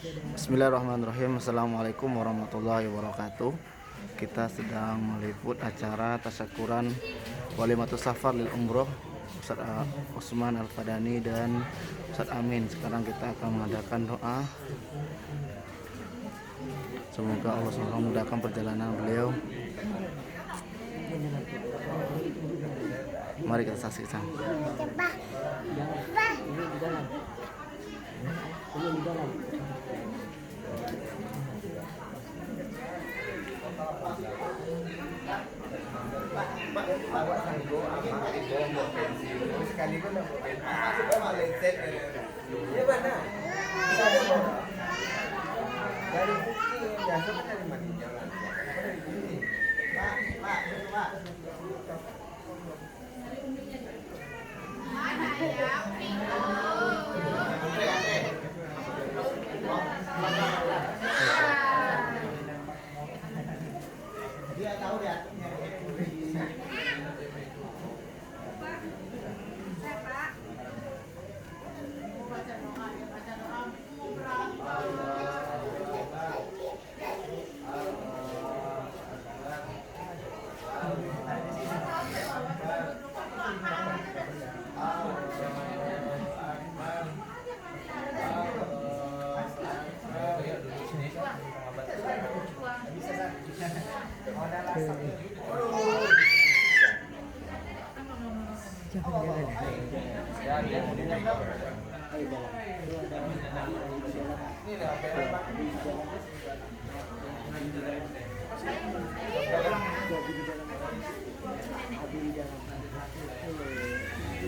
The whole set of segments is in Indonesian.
Bismillahirrahmanirrahim. Assalamualaikum warahmatullahi wabarakatuh. Kita sedang meliput acara tasyakuran Walimatus Safar lil Umroh Ustaz Usman Al-Fadani dan Ustaz Amin. Sekarang kita akan mengadakan doa. Semoga Allah SWT memudahkan perjalanan beliau. Mari kita saksikan.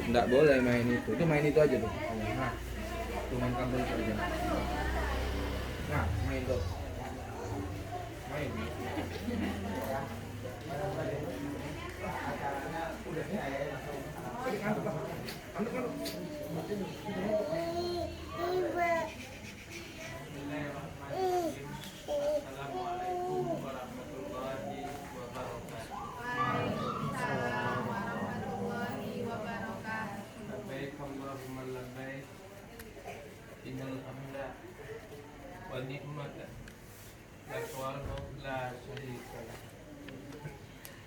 Nggak boleh main itu aja tuh. Nah, main kabel itu aja. Nah, main tuh. Main. Innal hamda wa ni'mata lak la syarika lak.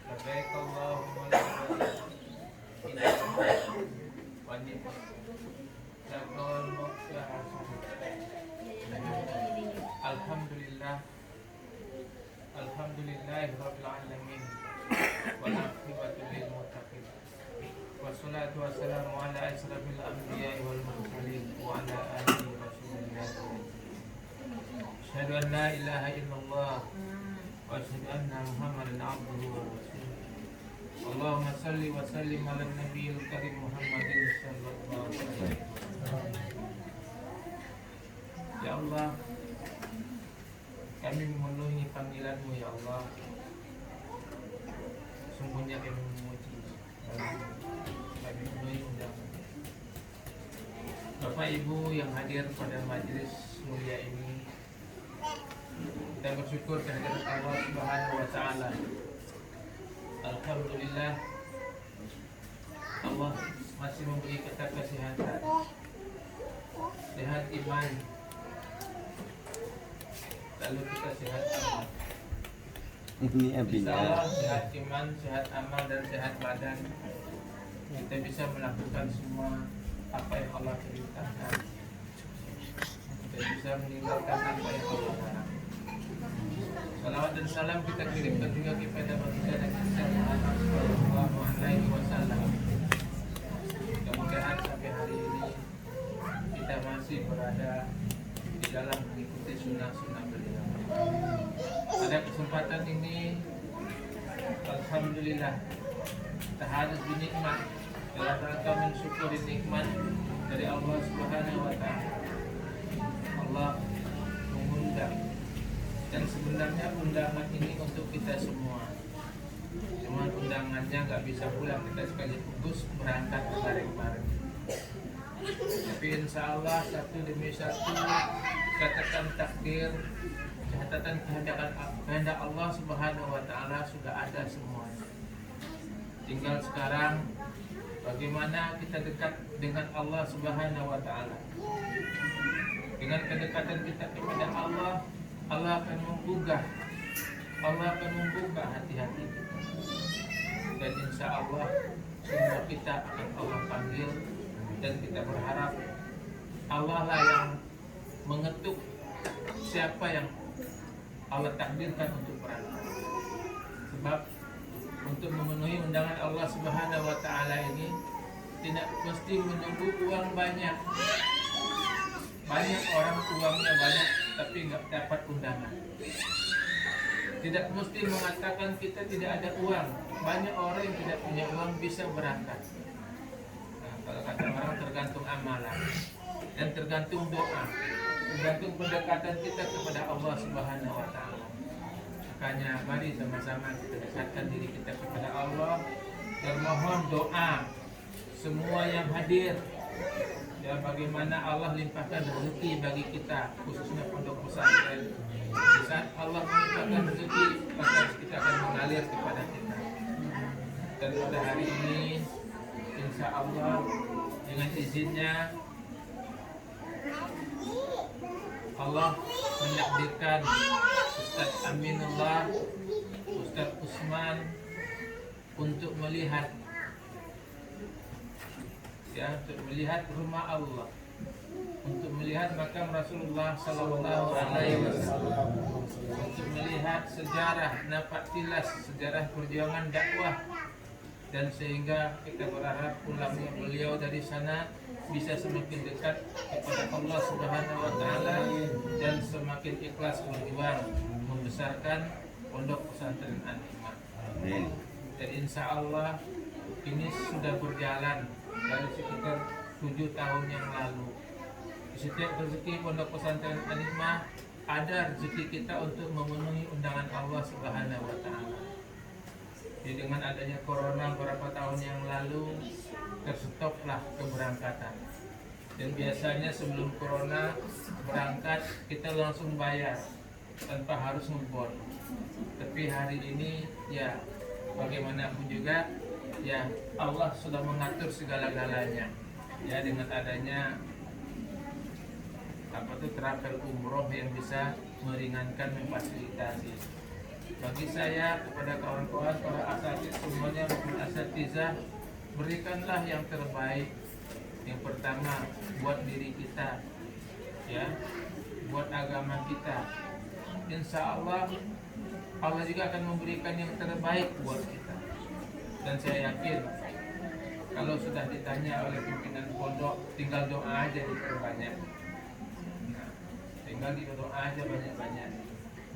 Labbaik Allahumma labbaik. Innal hamda wa ni'mata lak la Alhamdulillah. Alhamdulillahi rabbil alamin. Wal aqibatu lil muttaqin. Wassalatu wassalamu ala asrafil anbiya'i wal mursalin wa ala alihi wa sahbihi. Asyhadu an la ilaha illallah wa asyhadu anna Muhammadan abduhu wa rasuluh. Allahumma salli wa sallim ala nabiyil karim Muhammadin sallallahu alaihi wasallam. Ya Allah, kami memenuhi panggilan-Mu ya Allah. Sungguhnya kami memuji kami memenuhi undangan. Bapak Ibu yang hadir pada majelis mulia ini, kita bersyukur kehadirat Allah Subhanahu wa taala. Alhamdulillah, Allah masih memberi kita kesehatan, sehat iman, lalu kita sehat amal. Ini Insya Allah sehat iman, sehat amal, dan sehat badan, kita bisa melakukan semua apa yang Allah perintahkan. Kita bisa meninggalkan apa yang Allah larang. Salawat dan salam kita kirimkan juga kepada baginda dan kita Muhammad sallallahu alaihi wasallam. Mudah-mudahan sampai hari ini kita masih berada di dalam mengikuti sunnah-sunnah beliau. Pada kesempatan ini, alhamdulillah, kita harus dinikmat dalam rangka mensyukuri nikmat dari Allah Subhanahu wa taala. Allah mengundang, dan sebenarnya undangan ini untuk kita semua. Cuma undangannya nggak bisa pulang, kita sekaligus berangkat bareng-bareng. Tapi insya Allah satu demi satu catatan takdir, catatan kehendak Allah Subhanahu wa taala sudah ada semuanya. Tinggal sekarang bagaimana kita dekat dengan Allah Subhanahu wa taala. Dengan kedekatan kita kepada Allah, Allah akan membuka hati-hati kita. Dan insya Allah semua kita akan Allah panggil, dan kita berharap Allah lah yang mengetuk siapa yang Allah takdirkan untuk berangkat. Sebab untuk memenuhi undangan Allah Subhanahu wa taala ini tidak mesti menunggu uang banyak. Banyak orang uangnya banyak tapi nggak dapat undangan. Tidak mesti mengatakan kita tidak ada uang. Banyak orang yang tidak punya uang bisa berangkat. Nah, kalau kata orang tergantung amalan dan tergantung doa, tergantung pendekatan kita kepada Allah Subhanahu wa taala. Makanya mari sama-sama kita dekatkan diri kita kepada Allah dan mohon doa semua yang hadir. Ya, bagaimana Allah limpahkan rezeki bagi kita, khususnya pondok pesantren. Di saat Allah melimpahkan rezeki, maka kita akan mengalir kepada kita. Dan pada hari ini, insya Allah dengan izinnya Allah menakdirkan Ustaz Aminullah, Ustaz Usman untuk melihat rumah Allah, untuk melihat makam Rasulullah Sallallahu Alaihi Wasallam, untuk melihat sejarah napak tilas sejarah perjuangan dakwah, dan sehingga kita berharap pulangnya beliau dari sana bisa semakin dekat kepada Allah Subhanahu wa taala dan semakin ikhlas berjuang membesarkan pondok pesantren An-Hikmah. Amin. Dan insya Allah ini sudah berjalan dari sekitar 7 tahun yang lalu. Di setiap rezeki pondok pesantren An-Hikmah ada rezeki kita untuk memenuhi undangan Allah Subhanahu wa taala. Jadi dengan adanya corona beberapa tahun yang lalu terstoplah keberangkatan. Dan biasanya sebelum corona berangkat kita langsung bayar tanpa harus ngebor. Tapi hari ini ya bagaimanapun juga ya Allah sudah mengatur segala-galanya. Ya dengan adanya travel umroh yang bisa meringankan, memfasilitasi. Bagi saya kepada kawan-kawan para asatidz semuanya maupun asatizah, berikanlah yang terbaik. Yang pertama buat diri kita, ya, buat agama kita. Insya Allah Allah juga akan memberikan yang terbaik buat kita. Dan saya yakin kalau sudah ditanya oleh pimpinan pondok, tinggal doa aja diperbanyak. Nah, tinggal doa aja banyak-banyak.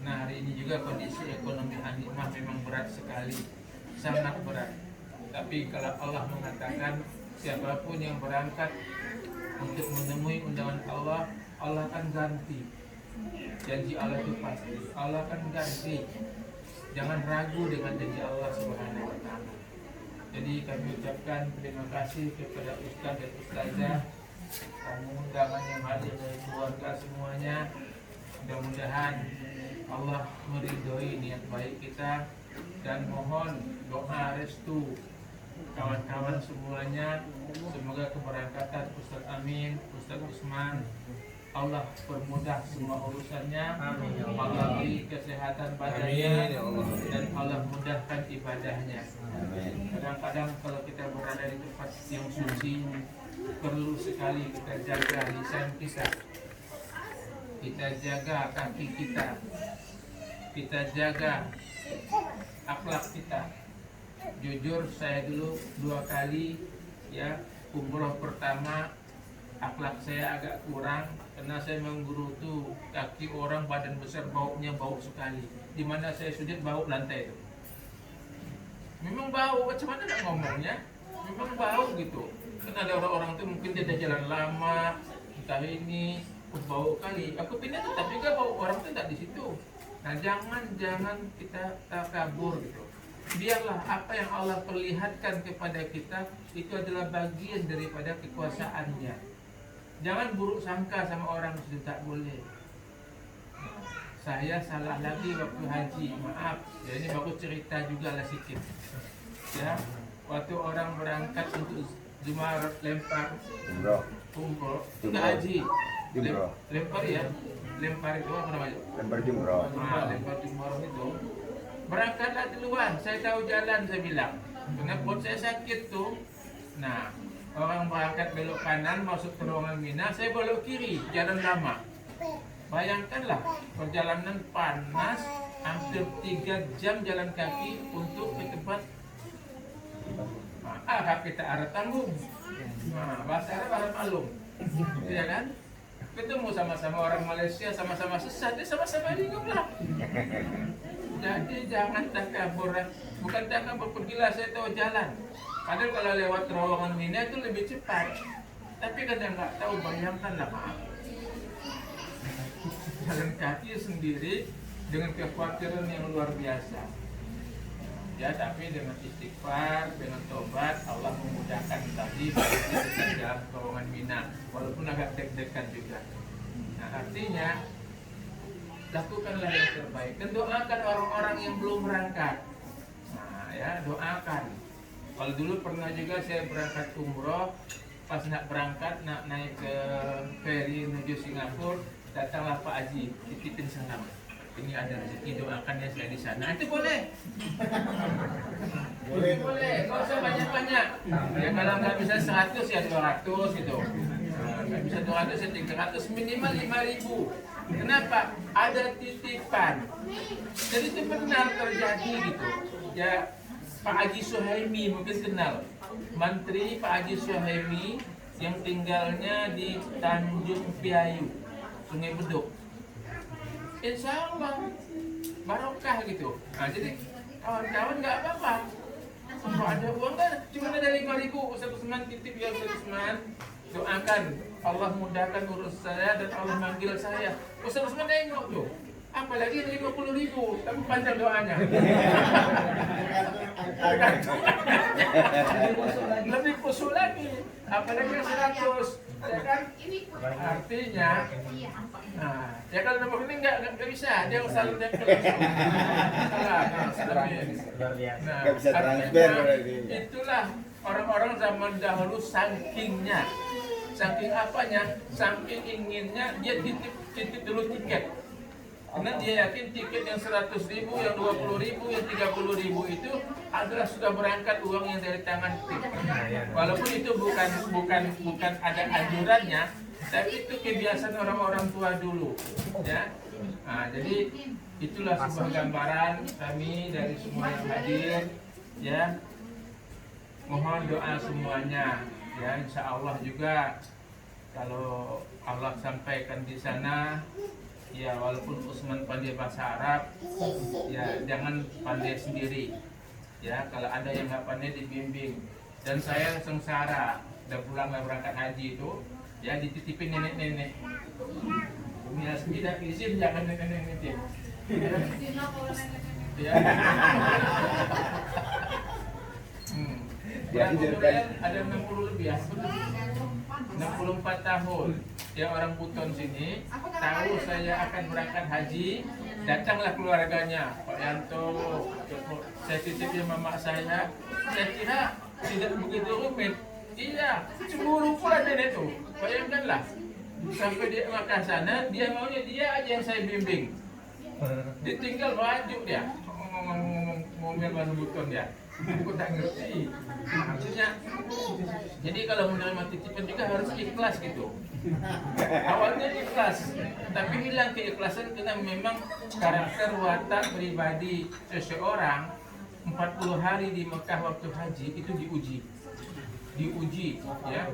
Nah, hari ini juga kondisi ekonomi An-Hikmah memang berat sekali, sangat berat. Tapi kalau Allah mengatakan siapapun yang berangkat untuk menemui undangan Allah, Allah akan ganti. Janji Allah itu pasti, Allah akan ganti. Jangan ragu dengan janji Allah Subhanahu wa taala. Jadi kami ucapkan terima kasih kepada Ustaz dan Ustazah, tamu undangan yang hadir dari keluarga semuanya. Mudah-mudahan Allah meridhoi niat baik kita, dan mohon doa restu kawan-kawan semuanya. Semoga keberangkatan Ustaz Amin, Ustaz Usman, Allah permudah semua urusannya. Allah beri kesehatan badannya, dan Allah mudahkan ibadahnya. Kadang-kadang kalau kita berada di tempat yang suci, perlu sekali kita jaga lisan kita, kita jaga kaki kita jaga akhlak kita. Jujur saya dulu 2 kali ya umroh pertama, akhlak saya agak kurang karena saya menggerutu kaki orang badan besar, baunya bau sekali. Di mana saya sujud bau lantai itu. Memang bau, macam mana nak ngomongnya? Memang bau gitu. Kan ada orang-orang tuh mungkin dia jalan lama, entah ini bau kali. Aku pindah tetap juga bau, orang tuh tidak di situ. Nah jangan kita takabur gitu. Biarlah apa yang Allah perlihatkan kepada kita itu adalah bagian daripada kekuasaannya. Jangan buruk sangka sama orang itu, tak boleh. Saya salah lagi waktu haji, maaf. Ya ini bagus cerita juga lah sikit. Ya, waktu orang berangkat untuk Jemaah lempar umroh, tidak haji. Jumroh. Lempar ya, lempar itu apa namanya? Lempar jumroh. Nah, lempar jumroh itu berangkatlah duluan. Saya tahu jalan, saya bilang. Karena perut saya sakit tuh. Nah, orang berangkat belok kanan masuk terowongan Mina, saya belok kiri, jalan lama. Bayangkanlah perjalanan panas hampir 3 jam jalan kaki untuk ke tempat kita arah tanggung. Nah, bahasa Arab arah malum, ya kan? Ketemu sama-sama orang Malaysia, sama-sama sesat, dia sama-sama bingung lah. Jadi jangan takabur, bukan takabur, pergilah saya tahu jalan. Padahal kalau lewat terowongan Mina itu lebih cepat. Tapi kadang nggak tahu, bayangkanlah maaf. Jalan kaki sendiri dengan kekhawatiran yang luar biasa. Ya, tapi dengan istighfar, dengan tobat, Allah memudahkan tadi kita dalam terowongan Mina, walaupun agak deg-degan juga. Nah, artinya lakukanlah yang terbaik dan doakan orang-orang yang belum berangkat. Nah, ya, doakan. Kalau dulu pernah juga saya berangkat umroh, pas nak berangkat, nak naik ke ferry menuju Singapura, datanglah Pak Haji, titipin salam. Ini ada rezeki, doakan ya saya di sana. Itu boleh. Boleh. Nggak usah banyak-banyak. Ya kalau nggak bisa 100 ya 200 gitu. Nah, nggak bisa 200 ya 300, minimal 5.000. Kenapa? Ada titipan. Jadi itu benar terjadi gitu. Ya, Pak Haji Suhaimi mungkin kenal. Menteri Pak Haji Suhaimi yang tinggalnya di Tanjung Piayu, Sungai Bedok. Insya Allah barokah gitu. Nah, jadi kawan-kawan nggak apa-apa. Kalau ada uang kan cuma ada 5.000. Ustaz Usman titip ya, Ustaz Usman. Doakan Allah mudahkan urus saya dan Allah manggil saya. Ustaz Usman nengok tuh. Apalagi 50.000, tapi panjang doanya. Lebih khusus lagi. Apalagi 100, ya kan? Artinya, nah, ya kalau nomor ini nggak bisa, dia usah nempel langsung. Nah, Nggak bisa transfer berarti. itulah orang-orang zaman dahulu sakingnya, saking apanya, saking inginnya dia titip dulu tiket. Karena dia yakin tiket yang 100.000, yang 20.000, yang 30.000 itu adalah sudah berangkat uang yang dari tangan tim. Walaupun itu bukan ada anjurannya, tapi itu kebiasaan orang-orang tua dulu, ya. Nah, jadi itulah sebuah gambaran kami dari semua yang hadir, ya. Mohon doa semuanya, ya. Insya Allah juga kalau Allah sampaikan di sana. Ya, walaupun Usman pandai bahasa Arab, ya jangan pandai sendiri. Ya, kalau ada yang nggak pandai dibimbing. Dan saya sengsara, udah pulang berangkat haji itu, ya dititipin nenek-nenek. Umi Asmi dah izin jangan nenek-nenek nitip. Ya. Kemudian ada 60 lebih ya, 64 tahun. Dia orang Buton sini, tahu saya akan berangkat haji, datanglah keluarganya, Pak Yanto, saya titipin mama saya kira tidak begitu rumit. Iya, cemburu pula nenek tuh, bayangkanlah. Sampai dia makan sana, dia maunya dia aja yang saya bimbing. Ditinggal maju dia, ngomel bahasa Buton dia. Aku tak ngerti. Maksudnya, jadi kalau menerima titipan juga harus ikhlas gitu. Awalnya ikhlas, tapi hilang keikhlasan karena memang karakter watak pribadi seseorang 40 hari di Mekah waktu haji itu diuji, ya,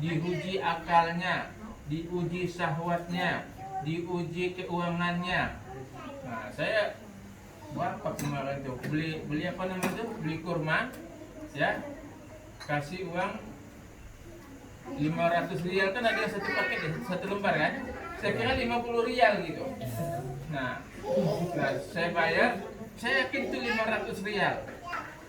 diuji akalnya, diuji syahwatnya, diuji keuangannya. Nah, saya bapak kemarin tuh beli apa namanya tuh, beli kurma, ya, kasih uang 500 rial, kan ada satu paket ya, satu lembar kan, saya kira 50 rial gitu. Nah saya bayar, saya yakin itu 500 rial,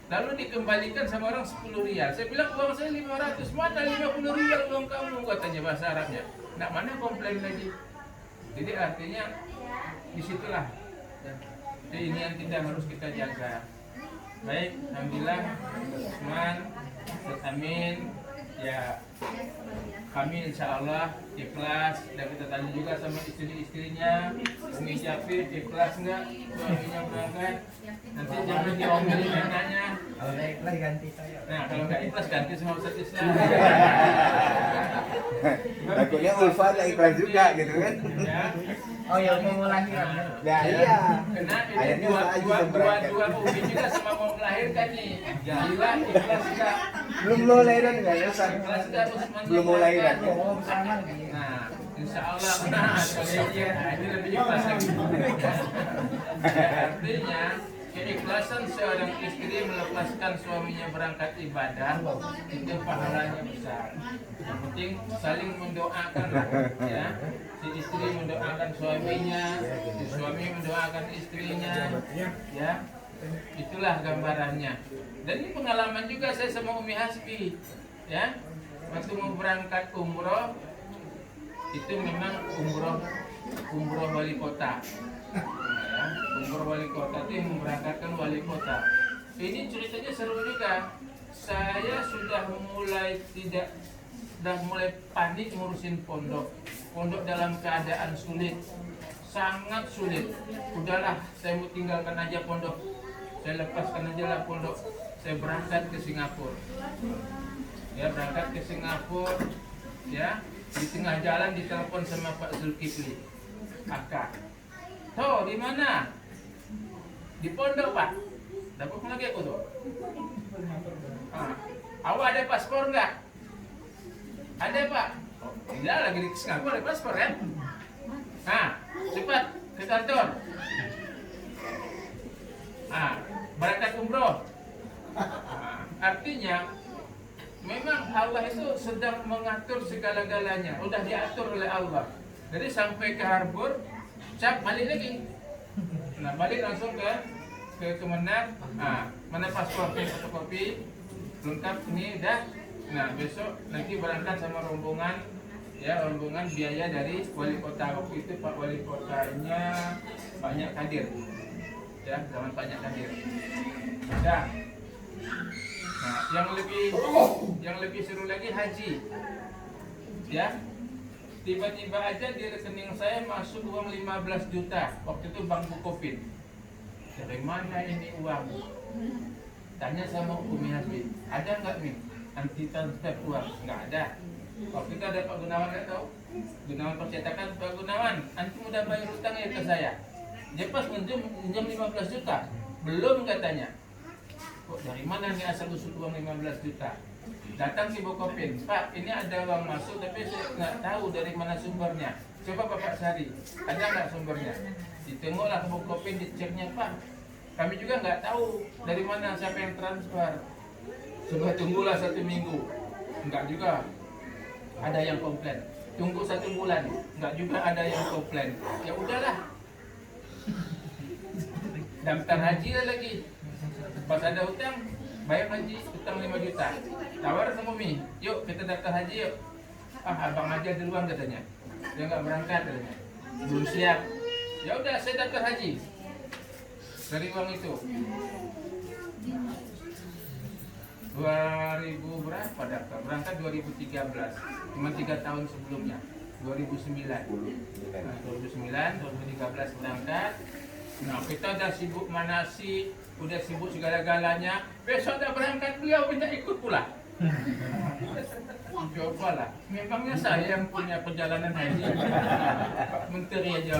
lalu dikembalikan sama orang 10 rial. Saya bilang uang saya 500, mana 50 rial uang kamu, katanya bahasa Arabnya. Nah, mana komplain lagi. Jadi artinya disitulah keinginan kita harus kita jaga. Baik, alhamdulillah, Usman, Amin, ya Kami insya Allah ikhlas, dan kita tanya juga sama istri-istrinya, Umi Jafir ikhlas nggak suaminya berangkat? Nanti jangan diomelin neneknya. Kalau nggak ikhlas ganti saya. Nah kalau nggak ikhlas ganti sama Ustaz Islam. Takutnya Ulfa nggak ikhlas juga gitu kan. Ya. Oh ya mau lahiran. Ya iya. Karena ini Akhirnya dua Ustaz Aji yang berangkat. Umi juga sama mau melahirkan nih. Jadilah ikhlas nggak? Belum mau lahiran nggak ya Ustaz? Ikhlas nggak Usman? Belum mau lahiran. Oh bersama lagi. Nah, insya Allah, ini lebih ikhlas lagi. Artinya, keikhlasan seorang istri melepaskan suaminya berangkat ibadah itu pahalanya besar. Yang penting saling mendoakan, ya. Si istri mendoakan suaminya, si suami mendoakan istrinya, ya. Itulah gambarannya. Dan ini pengalaman juga saya sama Umi Hasbi, ya. Waktu mau berangkat umroh itu memang umroh wali kota. Ya, umroh wali kota itu yang memberangkatkan wali kota. Ini ceritanya seru juga. Saya sudah mulai panik ngurusin pondok. Pondok dalam keadaan sulit, sangat sulit. Udahlah, saya mau tinggalkan aja pondok. Saya lepaskan aja lah pondok. Saya berangkat ke Singapura. Ya, berangkat ke Singapura. Ya, di tengah jalan ditelepon sama Pak Zulkifli. Kakak. Tuh, di mana? Di pondok, Pak. Dapat lagi aku tuh. Awak ada paspor nggak? Ada, Pak. Oh, tidak, lagi di Singapura ada paspor kan? Cepat ke kantor. Berangkat umroh. Artinya memang Allah itu sedang mengatur segala-galanya. Udah diatur oleh Allah. Jadi sampai ke harbor, cap balik lagi. Nah, balik langsung ke Kemenang. Mana paspornya, fotokopi lengkap ini dah. Nah, besok nanti berangkat sama rombongan, ya, rombongan biaya dari wali kota. Waktu itu Pak Wali Kotanya banyak hadir, ya, zaman banyak hadir. Dah. Nah, yang lebih seru lagi haji, ya. Tiba-tiba aja di rekening saya masuk uang 15 juta. Waktu itu Bank Bukopin. Dari mana ini uang? Tanya sama Umi Hasbi, ada nggak nih anti transfer uang? Nggak ada. Waktu itu ada Pak Gunawan, nggak tahu. Gunawan percetakan, Pak Gunawan, antum udah bayar utang ya ke saya? Dia pas minjem 15 juta, belum katanya. Kok dari mana nih asal usul uang 15 juta? Datang si Bukopin, Pak, ini ada uang masuk tapi saya nggak tahu dari mana sumbernya. Coba Bapak cari, ada nggak sumbernya? Ditengoklah ke Bukopin, diceknya, Pak. Kami juga nggak tahu dari mana siapa yang transfer. Coba tunggulah 1 minggu, nggak juga ada yang komplain. Tunggu 1 bulan, nggak juga ada yang komplain. Ya udahlah, daftar haji lagi. Pas ada hutang, bayar haji, hutang 5 juta. Tawar sama Umi, yuk kita daftar haji yuk. Abang aja duluan katanya. Dia nggak berangkat katanya. Belum siap. Ya udah, saya daftar haji. Dari uang itu 2000 berapa daftar? Berangkat 2013. Cuma 3 tahun sebelumnya. 2009. Nah, 2009, 2013 berangkat. Nah, kita udah sibuk manasi, udah sibuk segala-galanya. Besok udah berangkat, beliau minta ikut pula. Cobalah, memangnya saya yang punya perjalanan haji. Pak Menteri aja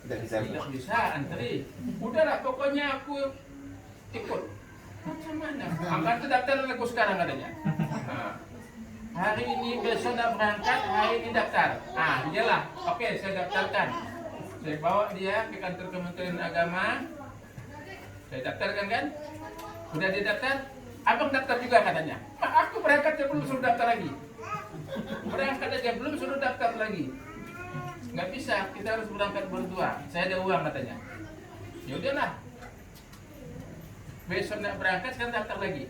tidak bisa antri. Udahlah, pokoknya aku ikut. Macam mana? Angkat itu daftar aku sekarang katanya. Hari ini besok udah berangkat, hari ini daftar. Iyalah, oke, saya daftarkan. Saya bawa dia ke kantor Kementerian Agama. Saya daftarkan kan? Udah dia daftar? Abang daftar juga katanya. Pak, aku berangkat aja belum suruh daftar lagi. Berangkat aja belum suruh daftar lagi. Nggak bisa, kita harus berangkat berdua. Saya ada uang katanya. Ya udahlah. Besok nggak berangkat, sekarang daftar lagi.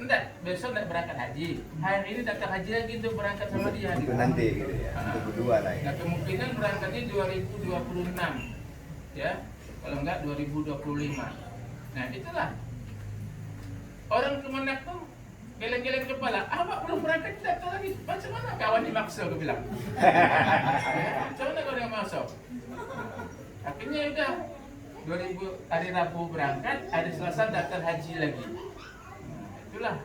Enggak, besok nggak berangkat haji. Hari ini daftar haji lagi untuk berangkat sama dia. Itu nanti gitu ya, untuk berdua lah ya. Nah, kemungkinan berangkatnya 2026. Ya, kalau enggak 2025. Nah, itulah. Orang Kemenak tuh geleng-geleng kepala, awak belum berangkat datang lagi. Macam mana kawan dimaksa, aku bilang. Macam mana kau yang masuk? Akhirnya udah 2000 hari Rabu berangkat, hari Selasa daftar haji lagi. Itulah,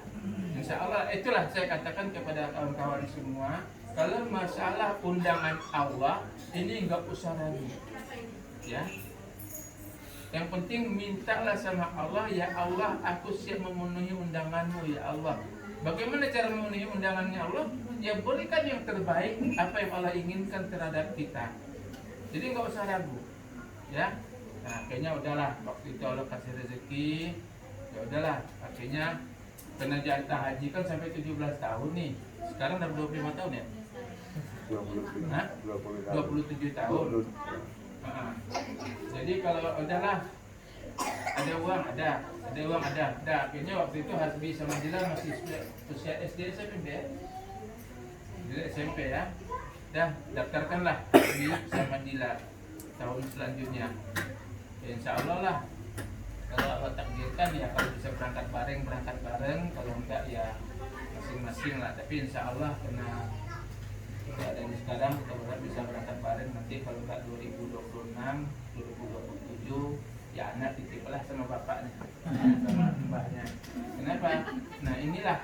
insya Allah, itulah saya katakan kepada kawan-kawan semua, kalau masalah undangan Allah ini enggak usah ragu, ya. Yang penting mintalah sama Allah, ya Allah, aku siap memenuhi undanganmu, ya Allah. Bagaimana cara memenuhi undangannya Allah? Ya berikan yang terbaik, apa yang Allah inginkan terhadap kita. Jadi nggak usah ragu, ya. Nah, akhirnya udahlah, waktu itu Allah kasih rezeki, ya udahlah, akhirnya kena jatah haji kan sampai 17 tahun nih. Sekarang udah 25 tahun ya? 27 tahun. Jadi kalau udahlah, ada uang ada. Akhirnya waktu itu Hasbi sama Dila masih usia SD SMP ya. Dila SMP ya. Dah daftarkanlah Hasbi sama Dila tahun selanjutnya. Ya, insya Allah lah. Kalau Allah takdirkan ya kalau bisa berangkat bareng, kalau enggak ya masing-masing lah. Tapi insya Allah karena keadaan sekarang kita berharap bisa berangkat bareng, nanti kalau enggak 2026, 2027 ya anak titiplah sama bapaknya, sama mbahnya. Kenapa? Nah inilah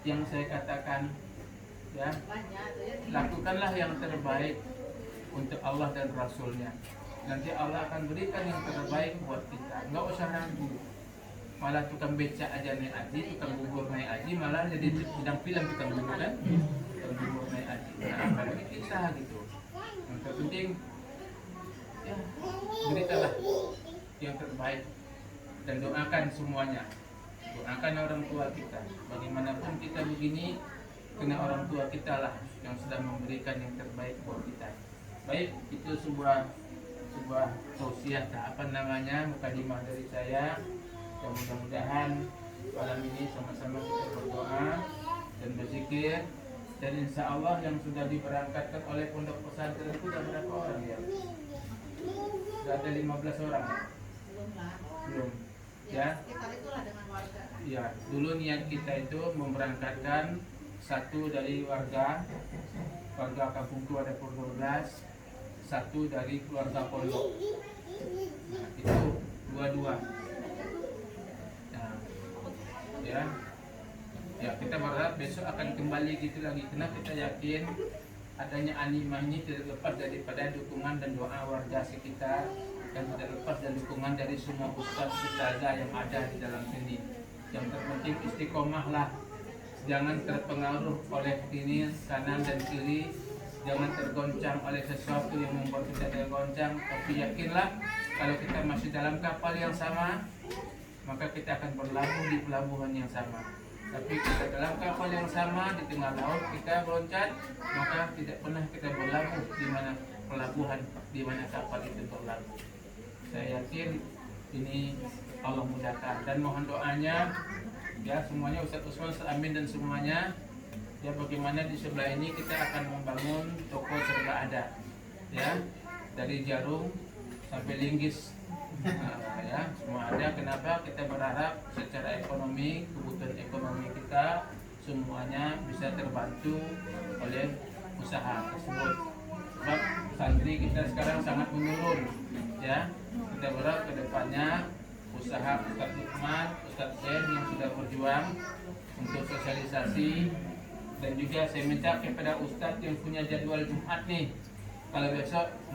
yang saya katakan, ya, lakukanlah yang terbaik untuk Allah dan Rasulnya. Nanti Allah akan berikan yang terbaik buat kita. Nggak usah ragu. Malah tukang becak aja naik haji, tukang bubur naik haji, malah jadi bidang film tukang bubur kan? Tukang bubur naik haji. Nah, apalagi kita gitu. Yang terpenting, ya, berikanlah yang terbaik dan doakan semuanya. Doakan orang tua kita. Bagaimanapun kita begini, kena orang tua kita lah yang sudah memberikan yang terbaik buat kita. Baik, itu sebuah tausiah, mukadimah dari saya. Dan mudah-mudahan malam ini sama-sama kita berdoa dan berzikir, dan insya Allah yang sudah diberangkatkan oleh pondok pesantren itu sudah berapa orang ya? Sudah ada 15 orang ya? Belum ya? Ya, dulu niat kita itu memberangkatkan satu dari warga kampung itu ada 12, satu dari keluarga pondok. Nah, itu dua-dua. Nah, ya kita berharap besok akan kembali gitu lagi. Karena kita yakin adanya animah ini tidak lepas daripada dukungan dan doa warga sekitar, dan tidak lepas dari dukungan dari semua ustaz-ustazah yang ada di dalam sini. Yang terpenting istiqomah lah. Jangan terpengaruh oleh ini kanan dan kiri, jangan tergoncang oleh sesuatu yang membuat kita tergoncang. Tapi yakinlah kalau kita masih dalam kapal yang sama, maka kita akan berlabuh di pelabuhan yang sama. Tapi kita dalam kapal yang sama di tengah laut kita loncat, maka tidak pernah kita berlabuh di mana pelabuhan, di mana kapal itu berlabuh. Saya yakin ini Allah mudahkan, dan mohon doanya ya semuanya, Ustaz Usman, amin, dan semuanya. Ya, bagaimana di sebelah ini kita akan membangun toko serba ada, ya, dari jarum sampai linggis, ya semua ada. Kenapa? Kita berharap secara ekonomi, kebutuhan ekonomi kita semuanya bisa terbantu oleh usaha tersebut. Sebab santri kita sekarang sangat menurun, ya. Kita berharap kedepannya usaha Ustaz Lukman, Ustaz Zen yang sudah berjuang untuk sosialisasi. Dan juga saya minta kepada Ustadz yang punya jadwal Jumat nih, kalau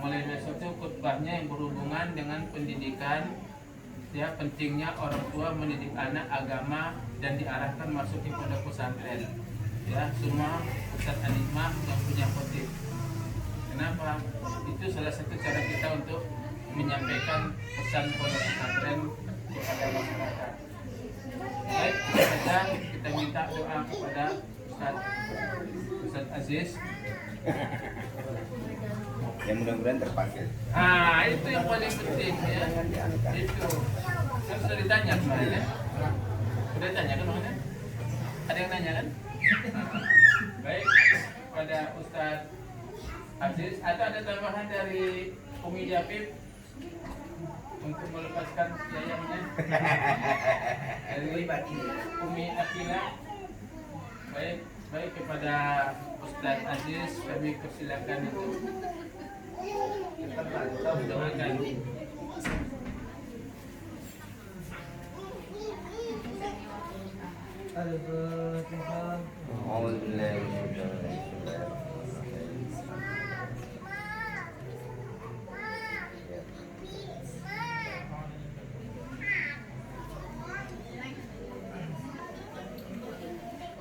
mulai besok itu khutbahnya yang berhubungan dengan pendidikan, ya, pentingnya orang tua mendidik anak agama dan diarahkan masuk di pondok pesantren. Ya, semua Ustadz Animah yang punya khotib. Kenapa? Itu salah satu cara kita untuk menyampaikan pesan pondok pesantren kepada masyarakat. Baik, kita minta doa kepada Ustaz Aziz. Ya mudah-mudahan terpanggil. Itu yang paling penting ya. Itu kan sudah ditanya kemarin ya. Sudah ditanya kan kemarin? Ada yang nanya kan? Baik, pada Ustaz Aziz, atau ada tambahan dari Umi Japib? untuk melepaskan yayangnya dari Umi Akila. Baik kepada Ustaz Aziz, kami persilakan untuk mendoakan. Al-Fatihah. أعوذ بالله من الشيطان الرجيم.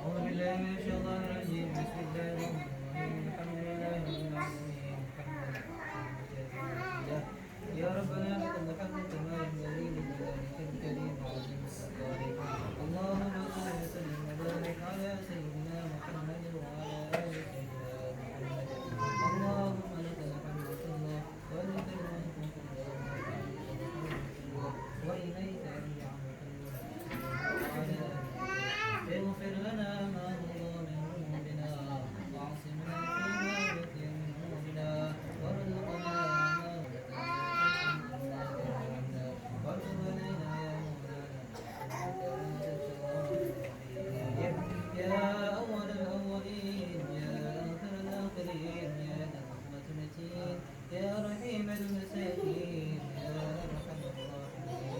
أعوذ بالله من الشيطان الرجيم. بسم الله الرحمن الرحيم. الحمد لله رب العالمين. يا ربنا لك الحمد كما ينبغي لجلالك الكريم وعظيم سلطانك. اللهم صل وسلم وبارك على سيدنا محمد وعلى آل سيدنا محمد. اللهم لك الحمد كله ولك الملك كله وإليك النعمة كلها. اغفر لنا ما مضى من ذنوبنا واعصمنا فيما بقي من ذنوبنا وارزقنا ما وتب علينا يا مولانا يا أول الأولين يا آخر الآخرين يا ذا الرحمة المتين يا رحيم المساكين يا أرحم الراحمين.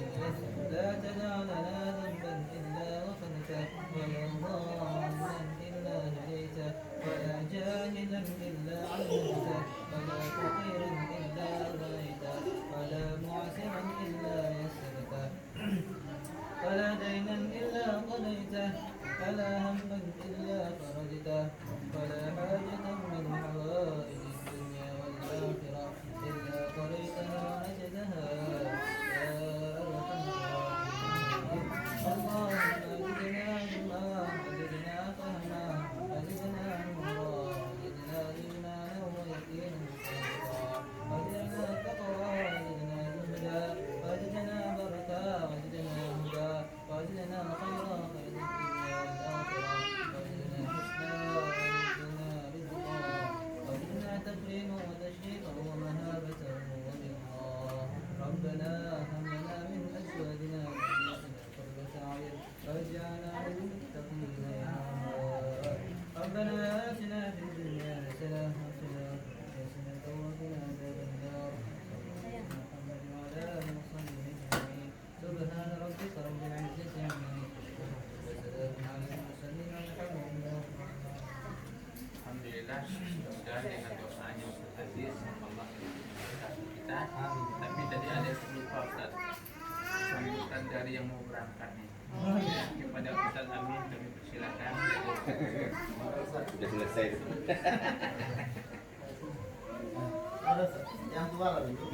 لا تدع لنا ذنبا إلا غفرته ولا ضالا إلا هديته ولا جاهلا إلا علمته ولا فقيرا إلا أغنيته ولا معسرا إلا يسرته ولا دينا إلا قضيته ولا هما إلا فرجته ولا حاجة من حوائج الدنيا والآخرة إلا قضيتها ونجدها يا أرحم الراحمين. اللهم زدنا علما وزدنا فهما وزدنا نورا وزدنا إيمانا ويقينا وصبرا وزدنا تقوى وزدنا زهدا وزدنا بركة وزدنا هدى وزدنا خيرا خير الدنيا والآخرة وزدنا حسنا وزدنا رزقا وزدنا تكريما وتشريفا ومهابة ورضا. ربنا هب لنا من أزواجنا وذرياتنا قرة أعين واجعلنا للمتقين إماما. ربنا آتنا في الدنيا حسنة وفي الآخرة حسنة وقنا عذاب النار. محمد وعلى آله وصحبه أجمعين. سبحان ربك رب العزة عما يصفون وسلام على المرسلين والحمد لله رب العالمين. Alhamdulillah, mudah-mudahan dengan dosanya Ustaz Aziz Allah memberkati kita. Tapi tadi ada yang lupa Ustaz, sambutan dari yang mau berangkat nih. Ya, kepada Ustaz Amin kami persilakan. Sudah selesai. Yang tua lah itu.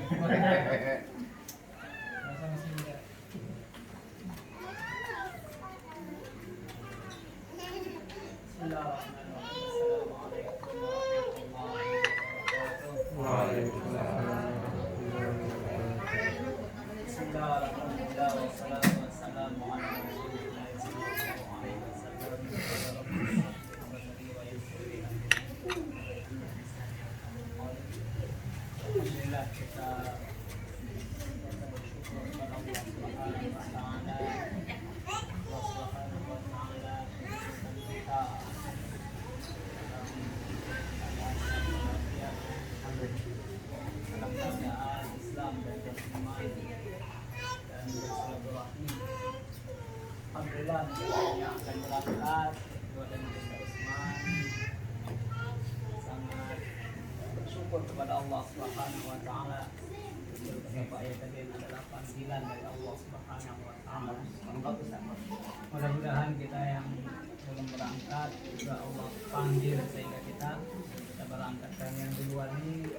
Alhamdulillah kita bersyukur kepada Allah Subhanahu wa taala. Allah Subhanahu wa taala memberikan kita dalam keadaan Islam dan beriman dan bersilaturahmi. Alhamdulillah yang akan berangkat dua dan Ustaz Usman sangat bersyukur kepada Allah Subhanahu wa taala. Bapak ayat tadi adalah panggilan dari Allah Subhanahu wa taala. Mudah-mudahan kita yang belum berangkat juga Allah panggil sehingga kita berangkatkan yang duluan ini.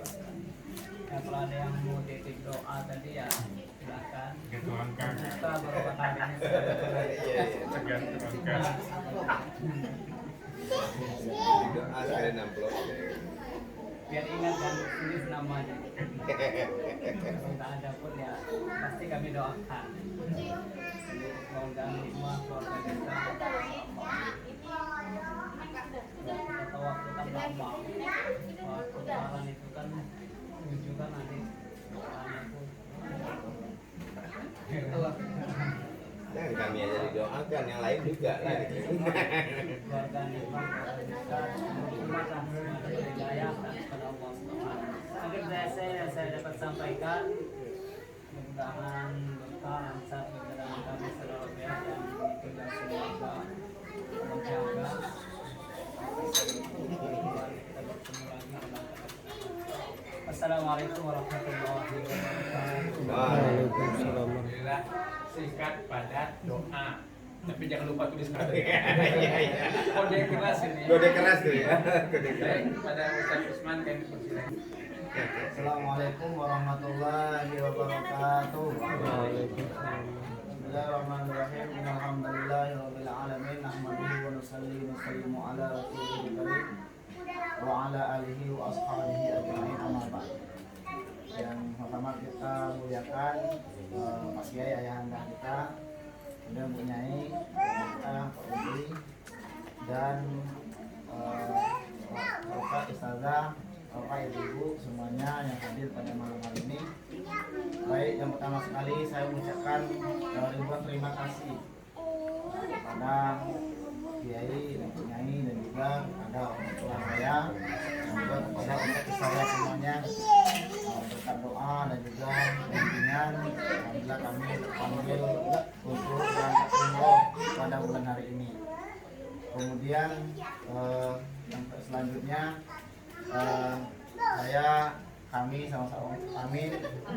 Ya, kalau ada yang mau titip doa tadi ya silakan. Kita beberapa kali ini Doa sekalian amplop. biar ingat dan tulis namanya. Kalau tak ada pun ya pasti kami doakan. Keluarga Hikmah, keluarga kita. Atau waktu kan lama. Waktu jalan itu kan juga nanti doanya pun kami aja didoakan, yang lain juga lah gitu. keluarga nikmat kepada kita menggunakan hidayah dan kepada Allah Subhanahu. Mungkin saya dapat sampaikan mudah-mudahan berkah lancar perjalanan kami seluruh pihak dan kita semoga menjaga kita bertemu lagi. Assalamualaikum warahmatullahi wabarakatuh. Waalaikumsalam. Alhamdulillah, singkat, padat, doa. Tapi jangan lupa tulis kode. Kode keras ini. Kode keras tuh ya. Kode keras. Baik, kepada Ustaz Usman kami persilakan. Assalamualaikum warahmatullahi wabarakatuh. Waalaikumsalam. Bismillahirrahmanirrahim. Alhamdulillahirabbil alamin. Nahmaduhu wa nusalli wa nusallimu ala rasulil karim wa ala alihi wa ashabihi ajma'in, amma ba'd. Yang pertama kita muliakan Pak Kiai ayahanda kita, kemudian Bu Nyai, kita Pak Udi, dan Bapak Ustazah, Bapak Ibu semuanya yang hadir pada malam hari ini. Baik, yang pertama sekali saya mengucapkan ribuan terima kasih kepada Kiai dan Nyai dan juga kepada orang tua saya dan juga kepada untuk saya semuanya berkat doa dan juga bimbingan. Alhamdulillah kami terpanggil untuk berangkat umroh pada bulan hari ini. Kemudian yang selanjutnya kami sama-sama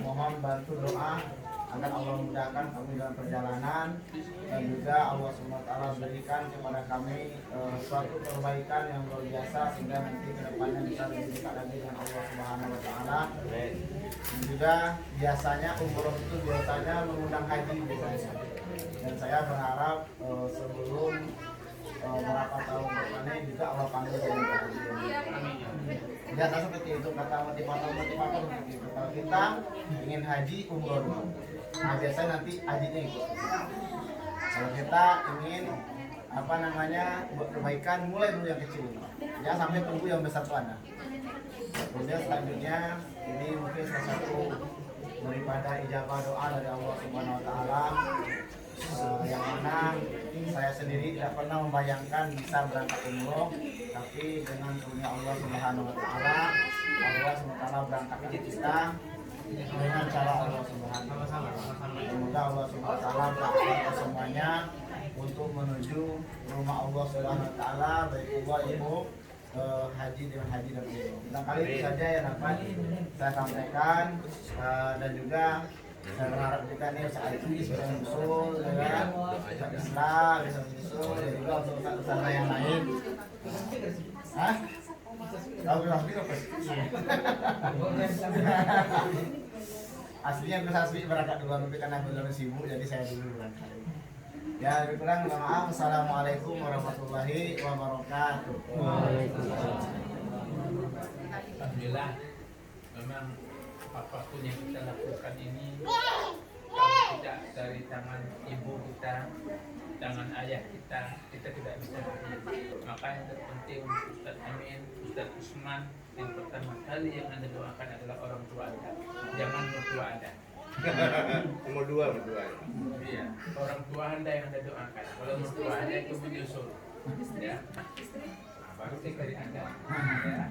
mohon bantu doa agar Allah mudahkan kami dalam perjalanan dan juga Allah SWT berikan kepada kami suatu perbaikan yang luar biasa sehingga nanti kedepannya bisa lebih dekat lagi dengan Allah Subhanahu Wa Taala. Dan juga biasanya umroh itu biasanya mengundang haji biasanya. Dan saya berharap sebelum berapa tahun depannya juga Allah panggil dari haji. Biasa seperti itu kata motivator seperti itu. Kalau kita ingin haji umroh dulu. Nah biasanya nanti hajinya ikut. Kalau kita ingin buat perbaikan mulai dulu yang kecil, jangan sampai tunggu yang besar tuh ada. Kemudian selanjutnya ini mungkin salah satu daripada ijabah doa dari Allah Subhanahu Wa Taala, yang mana saya sendiri tidak pernah membayangkan bisa berangkat umroh, tapi dengan karunia Allah Subhanahu Wa Taala, Allah SWT berangkatkan kita dengan cara Allah Subhanahu Wa Taala. Semoga Allah Subhanahu Wa Taala berangkat kita semuanya untuk menuju rumah Allah Subhanahu Wa Taala, baik Allah ibu haji dengan haji dan umroh. Barangkali itu saja yang dapat saya sampaikan, dan juga saya berharap juga nih saat ini bisa menyusul, ya, bisa Islam, bisa menyusul, dan juga untuk usaha yang lain. Hah? Kalau bilang gitu apa? Aslinya gue asli berangkat duluan, tapi karena belum sibuk, jadi saya dulu berangkat. Ya, lebih kurang mohon maaf. Assalamualaikum warahmatullahi wabarakatuh. Alhamdulillah, memang apapun yang kita lakukan ini kalau tidak dari tangan ibu kita, tangan ayah kita tidak bisa. Maka yang terpenting Ustaz Amin, Ustaz Usman, yang pertama kali yang Anda doakan adalah orang tua Anda. Jangan mertua Anda. Nomor dua. Iya, orang tua Anda yang Anda doakan. Kalau mertua Anda itu menyusul, ya. Baru dari Anda, ya.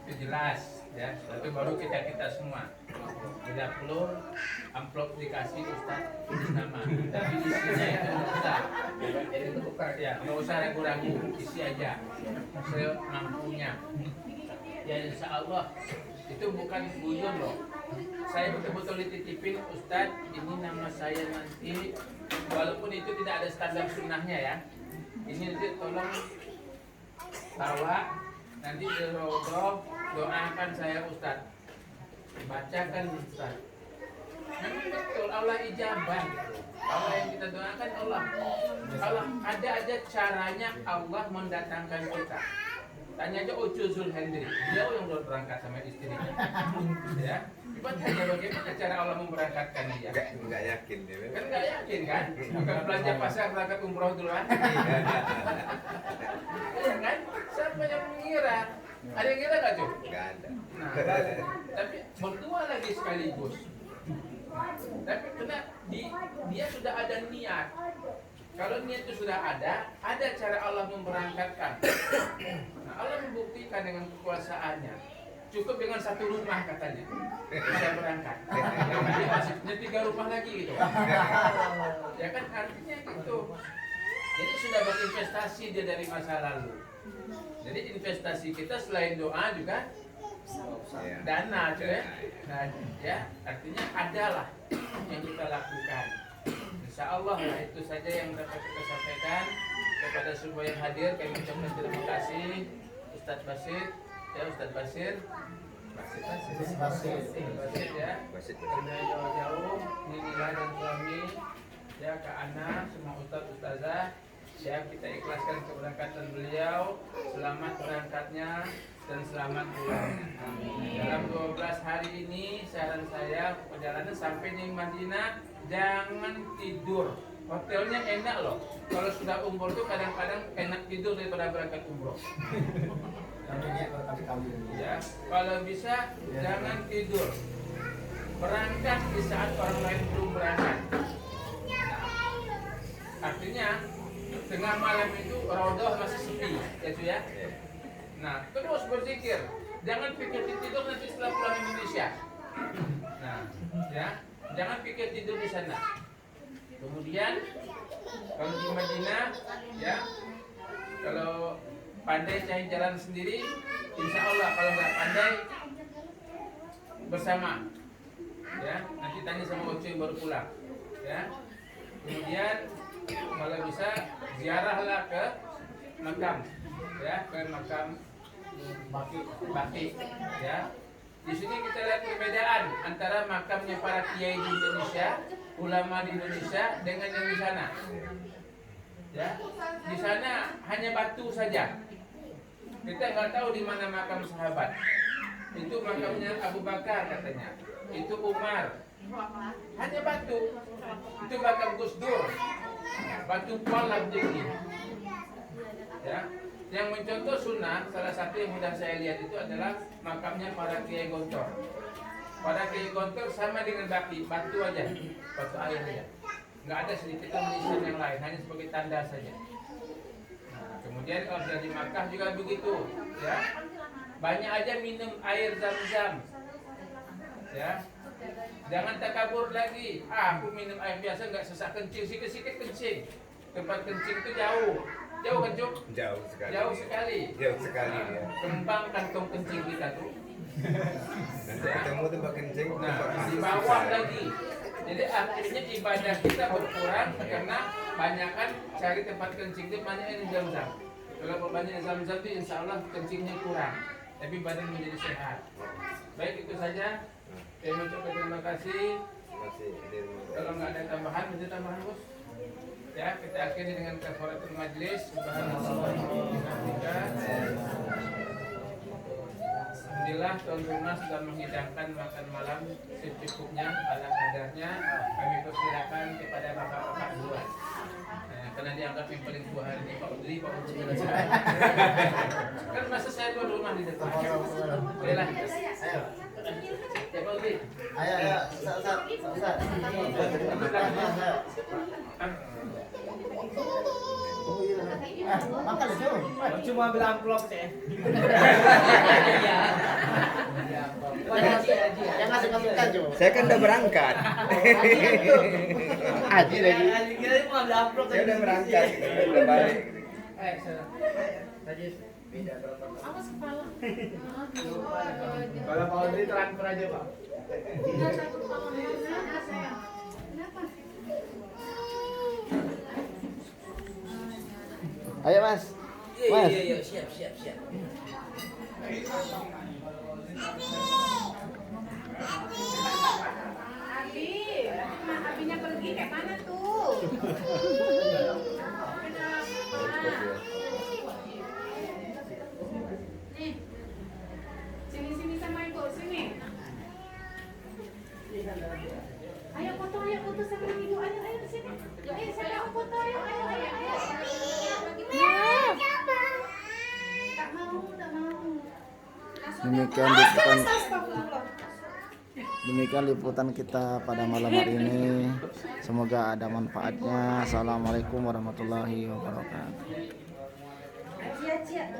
Itu jelas, ya. Tapi baru kita semua. Bila perlu amplop dikasih Ustaz tulis nama, tapi isinya itu nggak usah. Ya, nggak usah ragu-ragu, isi aja semampunya. Ya insya Allah itu bukan guyon loh. Saya betul-betul dititipin Ustaz, ini nama saya nanti, walaupun itu tidak ada standar sunnahnya ya. Ini nanti tolong bawa nanti di rodoh, doakan saya Ustaz, bacakan Ustaz. Memang betul Allah ijabah. Allah yang kita doakan Allah. Kalau ada aja caranya Allah mendatangkan kita. Tanya aja Ucu Zulhendri, dia yang udah berangkat sama istrinya. Ya, coba tanya bagaimana cara Allah memberangkatkan dia. Enggak yakin dia. Kan nggak yakin kan? Bukan belanja pasar berangkat umroh duluan. Iya kan? Siapa yang mengira? Ada yang kira nggak cuy? Enggak ada. Nah, tapi berdua lagi sekaligus. Tapi kena dia sudah ada niat. Kalau niat itu sudah ada cara Allah memberangkatkan. Nah, Allah membuktikan dengan kekuasaannya. Cukup dengan satu rumah katanya bisa berangkat. Nanti maksudnya 3 rumah lagi gitu. Ya kan artinya gitu. Jadi sudah berinvestasi dia dari masa lalu. Jadi investasi kita selain doa juga dana, cuy. Nah, ya artinya adalah yang kita lakukan. Insya Allah lah itu saja yang dapat kita sampaikan kepada semua yang hadir. Kami ucapkan terima kasih Ustadz Basit, ya Ustadz Basir, Basit ya, karena jauh-jauh Nila dan suami, ya Kak Ana, semua Ustadz Ustazah, ya kita ikhlaskan keberangkatan beliau. Selamat berangkatnya dan selamat pulangnya. Dalam 12 hari ini saran saya perjalanan sampai di Madinah jangan tidur. Hotelnya enak loh. Kalau sudah umroh tuh kadang-kadang enak tidur daripada berangkat umroh. Ya, kalau bisa jangan tidur. Berangkat di saat orang lain belum berangkat. Artinya tengah malam itu Raudhah masih sepi, ya cuy ya. Nah, terus berzikir. Jangan pikir tidur nanti setelah pulang Indonesia. Nah, ya, jangan pikir tidur di sana. Kemudian kalau di Madinah, ya, kalau pandai cari jalan sendiri, insya Allah. Kalau nggak pandai, bersama. Ya, nanti tanya sama Oce yang baru pulang. Ya, kemudian kalau bisa ziarahlah ke makam, ya, ke makam Baki, ya. Di sini kita lihat perbedaan antara makamnya para kiai di Indonesia, ulama di Indonesia dengan yang di sana. Ya, di sana hanya batu saja. Kita nggak tahu di mana makam sahabat. Itu makamnya Abu Bakar katanya. Itu Umar. Hanya batu. Itu makam Gus Dur. Batu kuala tinggi. Ya. Yang mencontoh sunnah, salah satu yang mudah saya lihat itu adalah makamnya para Kiai Gontor. Para Kiai Gontor sama dengan batu aja, batu air aja. Nggak ada sedikit nisan yang lain, hanya sebagai tanda saja. Nah, kemudian kalau sudah di Makkah juga begitu, ya. Banyak aja minum air Zam-Zam, ya. Jangan takabur lagi. Aku minum air biasa nggak sesak kencing, sikit-sikit kencing. Tempat kencing itu jauh. Jauh kan Cuk? Jauh sekali. Jauh sekali. Jauh sekali ya. Kembang kantong kencing kita tuh. Nanti ketemu tempat kencing, Nah, tempat di bawah lagi. Jadi akhirnya ibadah kita berkurang karena banyakan cari tempat kencing itu banyak yang Zam-Zam. Kalau banyak Zam-Zam itu insya Allah kencingnya kurang, tapi badan menjadi sehat. Baik itu saja. Saya mengucapkan terima kasih. masih hadir. Kalau nggak ada tambahan, ada tambahan Bos? Ya, kita akhiri dengan kafaratul majlis. Alhamdulillah tuan rumah sudah menghidangkan makan malam secukupnya ala kadarnya. Kami persilakan kepada bapak-bapak duluan. Nah, karena dianggap yang paling tua hari ini Pak Udri, Pak Udri kan masa saya tuan rumah di depan. Bolehlah. Ya Pak Udri. Ayo, Ustaz. Makan itu. Cuma ambil amplop saya. Jangan masukkan Jo. Saya kan udah berangkat. Aji lagi. Kira mau ambil amplop Saya udah berangkat, udah balik. Awas kepala. Kalau Pak Audrey transfer aja Pak. Enggak satu kepala mana sayang. Kenapa? Ayo Mas. Mas. Iya, siap. Abi, abinya pergi kayak mana tuh? Kenapa? Nih, sini sama ibu, sini. Ayo foto sama ibu, ayo ke sini. Ayo saya mau foto, ayo. Tak mau. Demikian di depan. Demikian liputan kita pada malam hari ini. Semoga ada manfaatnya. Assalamualaikum warahmatullahi wabarakatuh. Cia-cia,